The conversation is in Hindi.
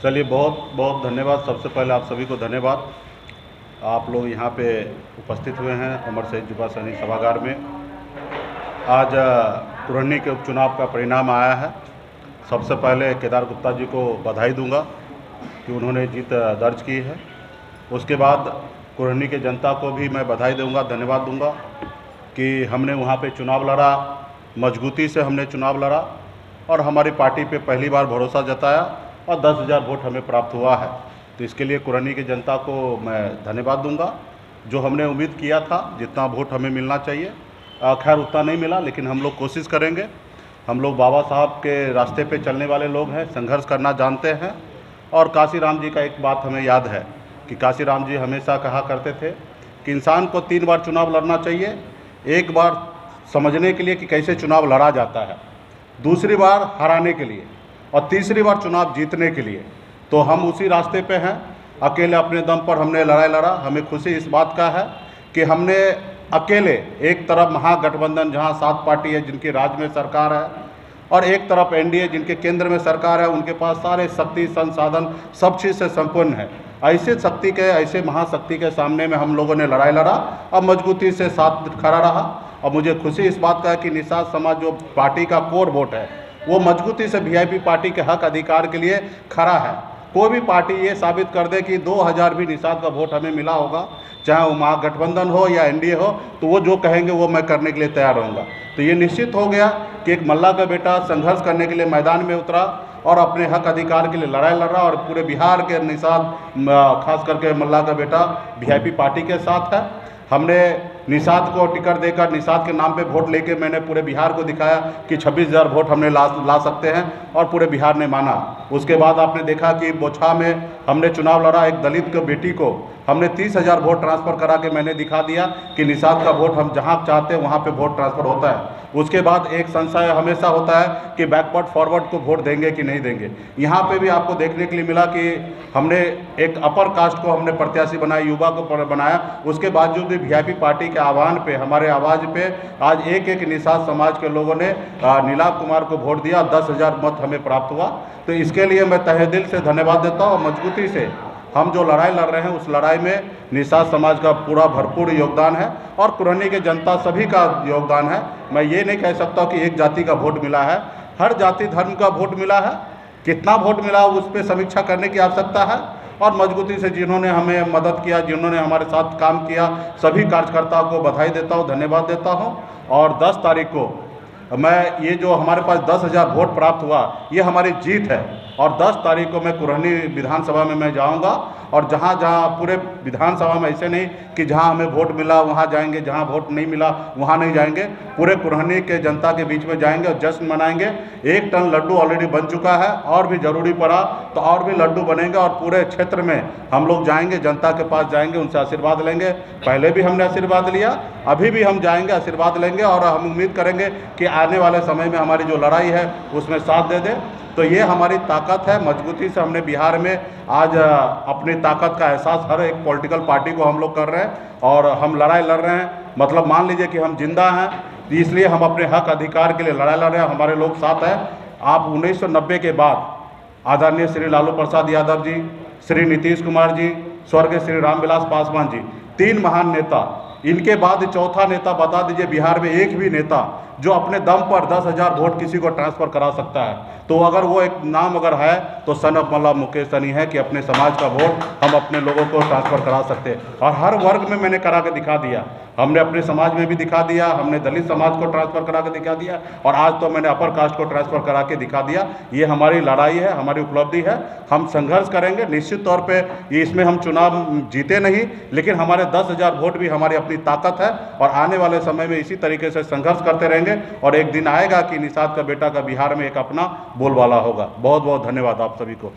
चलिए, बहुत बहुत धन्यवाद। सबसे पहले आप सभी को धन्यवाद। आप लोग यहाँ पे उपस्थित हुए हैं अमर शहीद युवा सैनिक सभागार में। आज कुरहनी के उपचुनाव का परिणाम आया है। सबसे पहले केदार गुप्ता जी को बधाई दूंगा कि उन्होंने जीत दर्ज की है। उसके बाद कुरहनी के जनता को भी मैं बधाई दूंगा, धन्यवाद दूंगा कि हमने वहाँ पे चुनाव लड़ा, मजबूती से हमने चुनाव लड़ा और हमारी पार्टी पे पहली बार भरोसा जताया और 10,000 वोट हमें प्राप्त हुआ है। तो इसके लिए कुरहनी की जनता को मैं धन्यवाद दूंगा। जो हमने उम्मीद किया था जितना वोट हमें मिलना चाहिए, खैर उतना नहीं मिला, लेकिन हम लोग कोशिश करेंगे। हम लोग बाबा साहब के रास्ते पे चलने वाले लोग हैं, संघर्ष करना जानते हैं। और काशीराम जी का एक बात हमें याद है कि काशीराम जी हमेशा कहा करते थे कि इंसान को 3 बार चुनाव लड़ना चाहिए। एक बार समझने के लिए कि कैसे चुनाव लड़ा जाता है, दूसरी बार हराने के लिए और तीसरी बार चुनाव जीतने के लिए। तो हम उसी रास्ते पे हैं। अकेले अपने दम पर हमने लड़ाई लड़ा। हमें खुशी इस बात का है कि हमने अकेले, एक तरफ महागठबंधन जहां 7 पार्टी है जिनकी राज्य में सरकार है और एक तरफ एनडीए जिनके केंद्र में सरकार है, उनके पास सारे शक्ति संसाधन सब चीज़ से संपन्न है। ऐसे शक्ति के, ऐसे महाशक्ति के सामने में हम लोगों ने लड़ाई लड़ा और मजबूती से साथ खड़ा रहा। और मुझे खुशी इस बात का है कि निषाद समाज जो पार्टी का कोर वोट है वो मजबूती से वीआईपी पार्टी के हक अधिकार के लिए खड़ा है। कोई भी पार्टी ये साबित कर दे कि 2,000 भी निषाद का वोट हमें मिला होगा, चाहे वो महागठबंधन हो या एनडीए हो, तो वो जो कहेंगे वो मैं करने के लिए तैयार रहूँगा। तो ये निश्चित हो गया कि एक मल्ला का बेटा संघर्ष करने के लिए मैदान में उतरा और अपने हक अधिकार के लिए लड़ाई लड़ रहा। और पूरे बिहार के निषाद, खास करके मल्ला का बेटा वीआईपी पार्टी के साथ है। हमने निषाद को टिकट देकर निषाद के नाम पे वोट लेके मैंने पूरे बिहार को दिखाया कि 26,000 वोट हमने ला सकते हैं और पूरे बिहार ने माना। उसके बाद आपने देखा कि बोछा में हमने चुनाव लड़ा, एक दलित के बेटी को हमने 30,000 वोट ट्रांसफ़र करा के मैंने दिखा दिया कि निषाद का वोट हम जहां चाहते हैं वहां पे वोट ट्रांसफ़र होता है। उसके बाद एक संशय हमेशा होता है कि बैकवर्ड फॉरवर्ड को वोट देंगे कि नहीं देंगे। यहाँ पे भी आपको देखने के लिए मिला कि हमने एक अपर कास्ट को हमने प्रत्याशी बनाया, युवा को बनाया। उसके बावजूद भी वीआईपी पार्टी के आह्वान पे, हमारे आवाज़ पे आज एक एक निषाद समाज के लोगों ने नीलाभ कुमार को वोट दिया, 10,000 मत हमें प्राप्त हुआ। तो इसके लिए मैं तहे दिल से धन्यवाद देता हूँ। मजबूती से हम जो लड़ाई लड़ रहे हैं उस लड़ाई में निषाद समाज का पूरा भरपूर योगदान है और कुरहनी के जनता सभी का योगदान है। मैं ये नहीं कह सकता कि एक जाति का वोट मिला है, हर जाति धर्म का वोट मिला है। कितना वोट मिला उस पर समीक्षा करने की आवश्यकता है। और मजबूती से जिन्होंने हमें मदद किया, जिन्होंने हमारे साथ काम किया, सभी कार्यकर्ताओं को बधाई देता हूँ, धन्यवाद देता हूँ। और 10 तारीख को मैं, ये जो हमारे पास 10,000 वोट प्राप्त हुआ ये हमारी जीत है। और 10 तारीख को मैं कुरहनी विधानसभा में मैं जाऊंगा और जहां जहां पूरे विधानसभा में, ऐसे नहीं कि जहां हमें वोट मिला वहां जाएंगे, जहां वोट नहीं मिला वहां नहीं जाएंगे, पूरे कुरहनी के जनता के बीच में जाएंगे और जश्न मनाएंगे। 1 टन लड्डू ऑलरेडी बन चुका है और भी ज़रूरी पड़ा तो और भी लड्डू बनेंगे और पूरे क्षेत्र में हम लोग जाएंगे, जनता के पास जाएंगे, उनसे आशीर्वाद लेंगे। पहले भी हमने आशीर्वाद लिया, अभी भी हम जाएंगे, आशीर्वाद लेंगे और हम उम्मीद करेंगे कि आने वाले समय में हमारी जो लड़ाई है उसमें साथ दे दे। तो ये हमारी ताकत है। मजबूती से हमने बिहार में आज अपनी ताकत का एहसास हर एक पॉलिटिकल पार्टी को हम लोग कर रहे हैं और हम लड़ाई लड़ रहे हैं। मतलब मान लीजिए कि हम जिंदा हैं, इसलिए हम अपने हक अधिकार के लिए लड़ाई लड़ रहे हैं। हमारे लोग साथ हैं। आप 1990 के बाद आदरणीय श्री लालू प्रसाद यादव जी, श्री नीतीश कुमार जी, स्वर्गीय श्री रामविलास पासवान जी, 3 महान नेता। इनके बाद चौथा नेता बता दीजिए बिहार में एक भी नेता जो अपने दम पर 10,000 वोट किसी को ट्रांसफ़र करा सकता है। तो अगर वो एक नाम अगर है तो सन ऑफ मल्ला मुकेश सनी है कि अपने समाज का वोट हम अपने लोगों को ट्रांसफ़र करा सकते हैं। और हर वर्ग में मैंने करा के दिखा दिया। हमने अपने समाज में भी दिखा दिया, हमने दलित समाज को ट्रांसफ़र करा के दिखा दिया और आज तो मैंने अपर कास्ट को ट्रांसफ़र करा के दिखा दिया। ये हमारी लड़ाई है, हमारी उपलब्धि है। हम संघर्ष करेंगे निश्चित तौर पर। इसमें हम चुनाव जीते नहीं, लेकिन हमारे 10,000 वोट भी हमारी अपनी ताकत है और आने वाले समय में इसी तरीके से संघर्ष करते रहेंगे और एक दिन आएगा कि निषाद का बेटा का बिहार में एक अपना बोलबाला होगा। बहुत बहुत धन्यवाद आप सभी को।